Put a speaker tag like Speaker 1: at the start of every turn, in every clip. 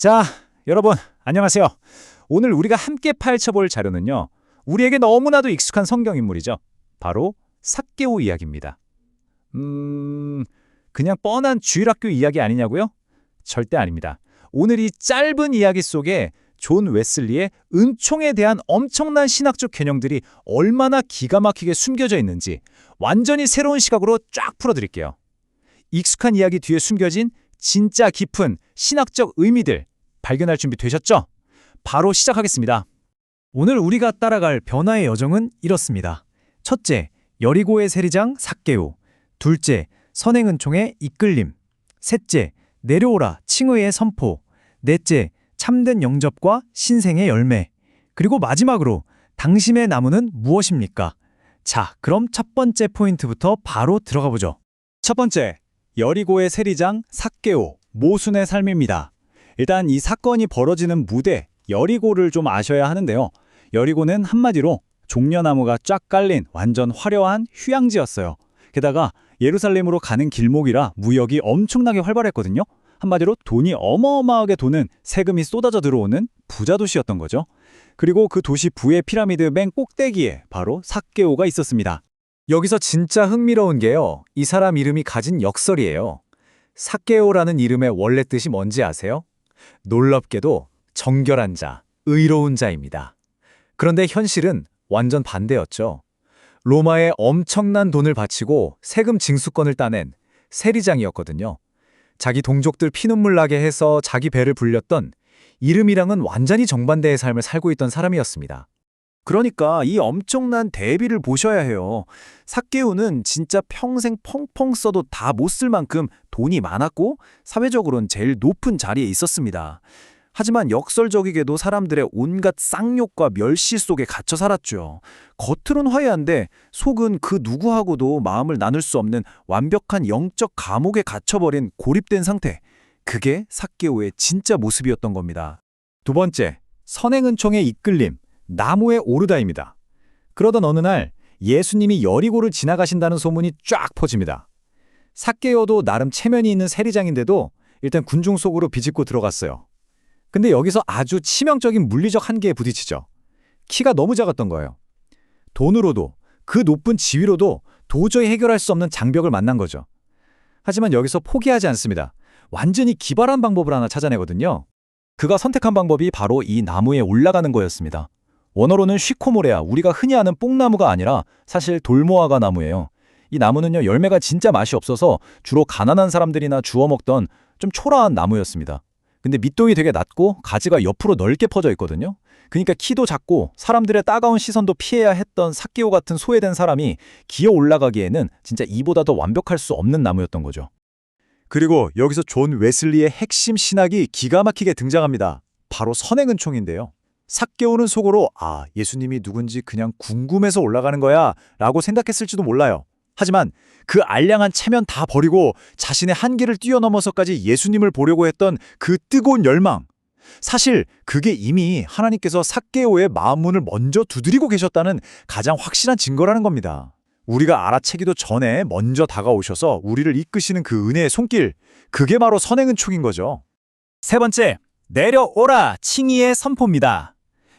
Speaker 1: 자, 여러분, 안녕하세요. 오늘 우리가 함께 파헤쳐볼 자료는요, 우리에게 너무나도 익숙한 성경 인물이죠. 바로 삭개오 이야기입니다. 그냥 뻔한 주일학교 이야기 아니냐고요? 절대 아닙니다. 오늘 이 짧은 이야기 속에 존 웨슬리의 은총에 대한 엄청난 신학적 개념들이 얼마나 기가 막히게 숨겨져 있는지 완전히 새로운 시각으로 쫙 풀어드릴게요. 익숙한 이야기 뒤에 숨겨진 진짜 깊은 신학적 의미들 발견할 준비 되셨죠? 바로 시작하겠습니다.
Speaker 2: 오늘 우리가 따라갈 변화의 여정은 이렇습니다. 첫째, 여리고의 세리장 삭개오. 둘째, 선행은총의 이끌림. 셋째, 내려오라 칭의의 선포. 넷째, 참된 영접과 신생의 열매. 그리고 마지막으로 당신의 나무는 무엇입니까? 자, 그럼 첫 번째 포인트부터 바로 들어가 보죠.
Speaker 1: 첫 번째, 여리고의 세리장 삭개오, 모순의 삶입니다. 일단 이 사건이 벌어지는 무대, 여리고를 좀 아셔야 하는데요. 여리고는 한마디로 종려나무가 쫙 깔린 완전 화려한 휴양지였어요. 게다가 예루살렘으로 가는 길목이라 무역이 엄청나게 활발했거든요. 한마디로 돈이 어마어마하게 도는 세금이 쏟아져 들어오는 부자 도시였던 거죠. 그리고 그 도시 부의 피라미드 맨 꼭대기에 바로 삭개오가 있었습니다. 여기서 진짜 흥미로운 게요. 이 사람 이름이 가진 역설이에요. 삭개오라는 이름의 원래 뜻이 뭔지 아세요? 놀랍게도 정결한 자, 의로운 자입니다. 그런데 현실은 완전 반대였죠. 로마에 엄청난 돈을 바치고 세금 징수권을 따낸 세리장이었거든요. 자기 동족들 피눈물 나게 해서 자기 배를 불렸던 이름이랑은 완전히 정반대의 삶을 살고 있던 사람이었습니다. 그러니까 이 엄청난 대비를 보셔야 해요. 삭개오는 진짜 평생 펑펑 써도 다 못 쓸 만큼 돈이 많았고 사회적으로는 제일 높은 자리에 있었습니다. 하지만 역설적이게도 사람들의 온갖 쌍욕과 멸시 속에 갇혀 살았죠. 겉으론 화해한데 속은 그 누구하고도 마음을 나눌 수 없는 완벽한 영적 감옥에 갇혀버린 고립된 상태. 그게 삭개오의 진짜 모습이었던 겁니다. 두 번째, 선행은총의 이끌림, 나무에 오르다입니다. 그러던 어느 날 예수님이 여리고를 지나가신다는 소문이 쫙 퍼집니다. 삭개오도 나름 체면이 있는 세리장인데도 일단 군중 속으로 비집고 들어갔어요. 근데 여기서 아주 치명적인 물리적 한계에 부딪히죠. 키가 너무 작았던 거예요. 돈으로도 그 높은 지위로도 도저히 해결할 수 없는 장벽을 만난 거죠. 하지만 여기서 포기하지 않습니다. 완전히 기발한 방법을 하나 찾아내거든요. 그가 선택한 방법이 바로 이 나무에 올라가는 거였습니다. 원어로는 쉬코모레아, 우리가 흔히 아는 뽕나무가 아니라 사실 돌모아가 나무예요. 이 나무는요, 열매가 진짜 맛이 없어서 주로 가난한 사람들이나 주워 먹던 좀 초라한 나무였습니다. 근데 밑동이 되게 낮고 가지가 옆으로 넓게 퍼져 있거든요. 그러니까 키도 작고 사람들의 따가운 시선도 피해야 했던 삭개오 같은 소외된 사람이 기어 올라가기에는 진짜 이보다 더 완벽할 수 없는 나무였던 거죠. 그리고 여기서 존 웨슬리의 핵심 신학이 기가 막히게 등장합니다. 바로 선행은총인데요. 삭개오는 속으로 예수님이 누군지 그냥 궁금해서 올라가는 거야 라고 생각했을지도 몰라요. 하지만 그 알량한 체면 다 버리고 자신의 한계를 뛰어넘어서까지 예수님을 보려고 했던 그 뜨거운 열망. 사실 그게 이미 하나님께서 삭개오의 마음문을 먼저 두드리고 계셨다는 가장 확실한 증거라는 겁니다. 우리가 알아채기도 전에 먼저 다가오셔서 우리를 이끄시는 그 은혜의 손길, 그게 바로 선행은총인 거죠. 세 번째, 내려오라 칭의의 선포입니다.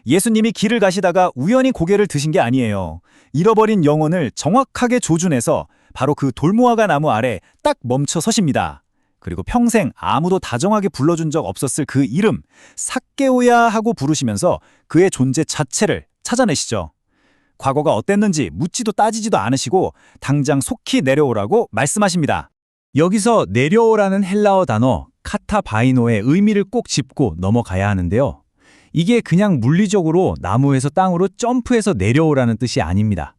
Speaker 1: 예수님이 길을 가시다가 우연히 고개를 드신 게 아니에요. 잃어버린 영혼을 정확하게 조준해서 바로 그 돌무화과 나무 아래 딱 멈춰 서십니다. 그리고 평생 아무도 다정하게 불러준 적 없었을 그 이름, 삭개오야 하고 부르시면서 그의 존재 자체를 찾아내시죠. 과거가 어땠는지 묻지도 따지지도 않으시고 당장 속히 내려오라고 말씀하십니다. 여기서 내려오라는 헬라어 단어 카타바이노의 의미를 꼭 짚고 넘어가야 하는데요. 이게 그냥 물리적으로 나무에서 땅으로 점프해서 내려오라는 뜻이 아닙니다.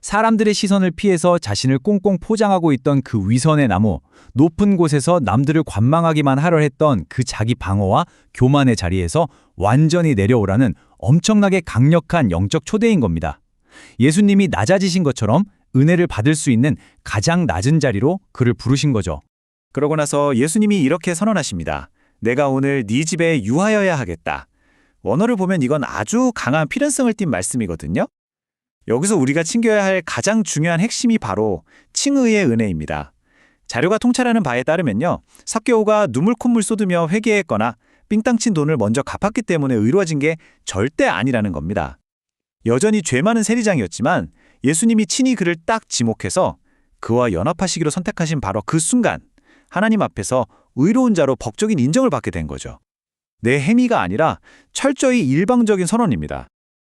Speaker 1: 사람들의 시선을 피해서 자신을 꽁꽁 포장하고 있던 그 위선의 나무, 높은 곳에서 남들을 관망하기만 하려 했던 그 자기 방어와 교만의 자리에서 완전히 내려오라는 엄청나게 강력한 영적 초대인 겁니다. 예수님이 낮아지신 것처럼 은혜를 받을 수 있는 가장 낮은 자리로 그를 부르신 거죠. 그러고 나서 예수님이 이렇게 선언하십니다. 내가 오늘 네 집에 유하여야 하겠다. 원어를 보면 이건 아주 강한 필연성을 띤 말씀이거든요. 여기서 우리가 챙겨야 할 가장 중요한 핵심이 바로 칭의의 은혜입니다. 자료가 통찰하는 바에 따르면요, 삭개오가 눈물 콧물 쏟으며 회개했거나 삥땅 친 돈을 먼저 갚았기 때문에 의로워진 게 절대 아니라는 겁니다. 여전히 죄 많은 세리장이었지만 예수님이 친히 그를 딱 지목해서 그와 연합하시기로 선택하신 바로 그 순간 하나님 앞에서 의로운 자로 법적인 인정을 받게 된 거죠. 내 행위가 아니라 철저히 일방적인 선언입니다.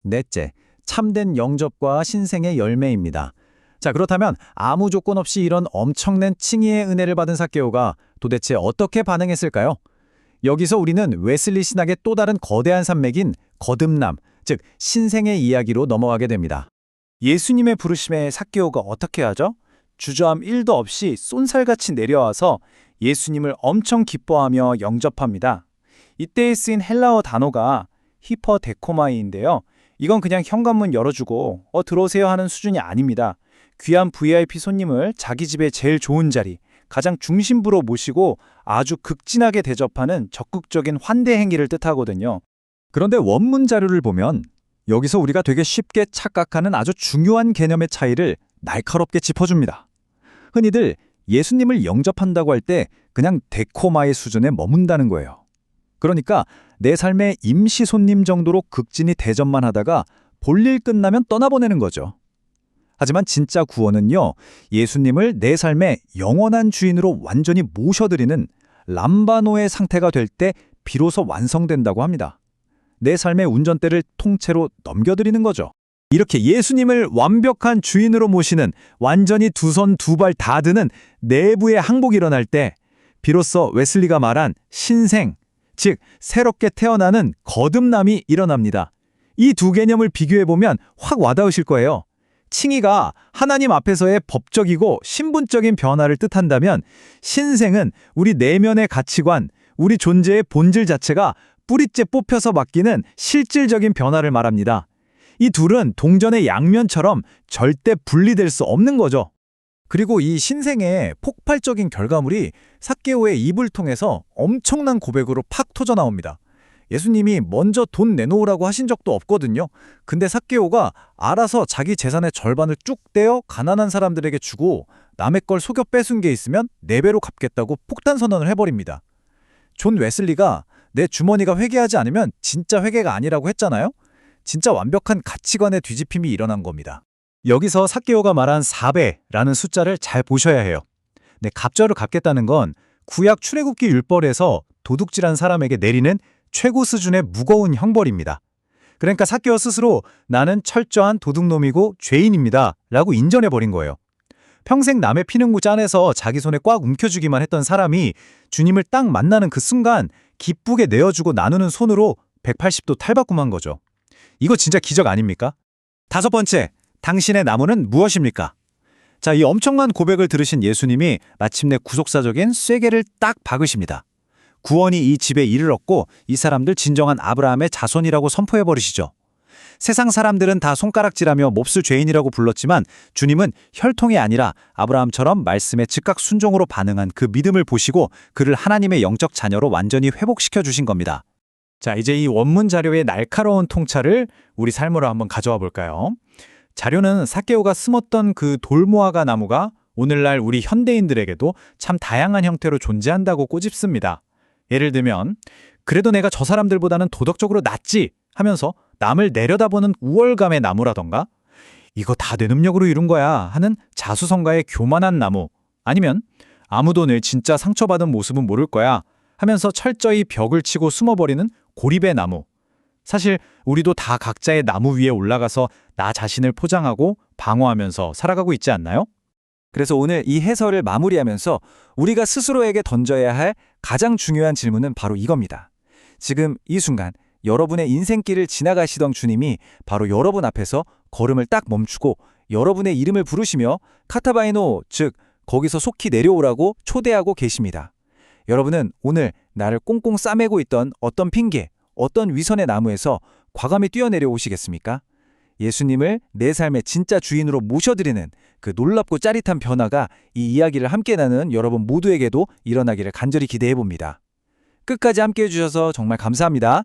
Speaker 1: 넷째, 참된 영접과 신생의 열매입니다. 자, 그렇다면 아무 조건 없이 이런 엄청난 칭의의 은혜를 받은 삭개오가 도대체 어떻게 반응했을까요? 여기서 우리는 웨슬리 신학의 또 다른 거대한 산맥인 거듭남, 즉 신생의 이야기로 넘어가게 됩니다. 예수님의 부르심에 삭개오가 어떻게 하죠? 주저함 1도 없이 쏜살같이 내려와서 예수님을 엄청 기뻐하며 영접합니다. 이때에 쓰인 헬라어 단어가 히퍼데코마이인데요. 이건 그냥 현관문 열어주고 들어오세요 하는 수준이 아닙니다. 귀한 VIP 손님을 자기 집의 제일 좋은 자리, 가장 중심부로 모시고 아주 극진하게 대접하는 적극적인 환대 행위를 뜻하거든요. 그런데 원문 자료를 보면 여기서 우리가 되게 쉽게 착각하는 아주 중요한 개념의 차이를 날카롭게 짚어줍니다. 흔히들 예수님을 영접한다고 할 때 그냥 데코마의 수준에 머문다는 거예요. 그러니까 내 삶의 임시 손님 정도로 극진히 대접만 하다가 볼일 끝나면 떠나보내는 거죠. 하지만 진짜 구원은요, 예수님을 내 삶의 영원한 주인으로 완전히 모셔드리는 람바노의 상태가 될 때 비로소 완성된다고 합니다. 내 삶의 운전대를 통째로 넘겨드리는 거죠. 이렇게 예수님을 완벽한 주인으로 모시는, 완전히 두 손 두 발 다 드는 내부의 항복이 일어날 때 비로소 웨슬리가 말한 신생, 즉 새롭게 태어나는 거듭남이 일어납니다. 이 두 개념을 비교해보면 확 와닿으실 거예요. 칭의가 하나님 앞에서의 법적이고 신분적인 변화를 뜻한다면 신생은 우리 내면의 가치관, 우리 존재의 본질 자체가 뿌리째 뽑혀서 바뀌는 실질적인 변화를 말합니다. 이 둘은 동전의 양면처럼 절대 분리될 수 없는 거죠. 그리고 이 신생의 폭발적인 결과물이 삭개오의 입을 통해서 엄청난 고백으로 팍 터져 나옵니다. 예수님이 먼저 돈 내놓으라고 하신 적도 없거든요. 근데 삭개오가 알아서 자기 재산의 절반을 쭉 떼어 가난한 사람들에게 주고 남의 걸 속여 뺏은 게 있으면 4배로 갚겠다고 폭탄 선언을 해버립니다. 존 웨슬리가 내 주머니가 회개하지 않으면 진짜 회개가 아니라고 했잖아요. 진짜 완벽한 가치관의 뒤집힘이 일어난 겁니다. 여기서 삭개오가 말한 4배라는 숫자를 잘 보셔야 해요. 내 갑절을 갚겠다는 건 구약 출애굽기 율법에서 도둑질한 사람에게 내리는 최고 수준의 무거운 형벌입니다. 그러니까 삭개오 스스로 나는 철저한 도둑놈이고 죄인입니다 라고 인정해버린 거예요. 평생 남의 피눈물 짜내서 자기 손에 꽉 움켜쥐기만 했던 사람이 주님을 딱 만나는 그 순간 기쁘게 내어주고 나누는 손으로 180도 탈바꿈한 거죠. 이거 진짜 기적 아닙니까? 5번째, 당신의 나무는 무엇입니까? 자, 이 엄청난 고백을 들으신 예수님이 마침내 구속사적인 쐐개를 딱 박으십니다. 구원이 이 집에 이르렀고 이 사람들 진정한 아브라함의 자손이라고 선포해버리시죠. 세상 사람들은 다 손가락질하며 몹쓸 죄인이라고 불렀지만 주님은 혈통이 아니라 아브라함처럼 말씀에 즉각 순종으로 반응한 그 믿음을 보시고 그를 하나님의 영적 자녀로 완전히 회복시켜 주신 겁니다. 자, 이제 이 원문 자료의 날카로운 통찰을 우리 삶으로 한번 가져와 볼까요? 자료는 삭개오가 심었던 그 돌무화과 나무가 오늘날 우리 현대인들에게도 참 다양한 형태로 존재한다고 꼬집습니다. 예를 들면 그래도 내가 저 사람들보다는 도덕적으로 낫지 하면서 남을 내려다보는 우월감의 나무라던가 이거 다 내 능력으로 이룬 거야 하는 자수성가의 교만한 나무, 아니면 아무도 늘 진짜 상처받은 모습은 모를 거야 하면서 철저히 벽을 치고 숨어버리는 고립의 나무. 사실 우리도 다 각자의 나무 위에 올라가서 나 자신을 포장하고 방어하면서 살아가고 있지 않나요? 그래서 오늘 이 해설을 마무리하면서 우리가 스스로에게 던져야 할 가장 중요한 질문은 바로 이겁니다. 지금 이 순간 여러분의 인생길을 지나가시던 주님이 바로 여러분 앞에서 걸음을 딱 멈추고 여러분의 이름을 부르시며 카타바이노, 즉 거기서 속히 내려오라고 초대하고 계십니다. 여러분은 오늘 나를 꽁꽁 싸매고 있던 어떤 핑계, 어떤 위선의 나무에서 과감히 뛰어내려 오시겠습니까? 예수님을 내 삶의 진짜 주인으로 모셔드리는 그 놀랍고 짜릿한 변화가 이 이야기를 함께 나누는 여러분 모두에게도 일어나기를 간절히 기대해 봅니다. 끝까지 함께 해주셔서 정말 감사합니다.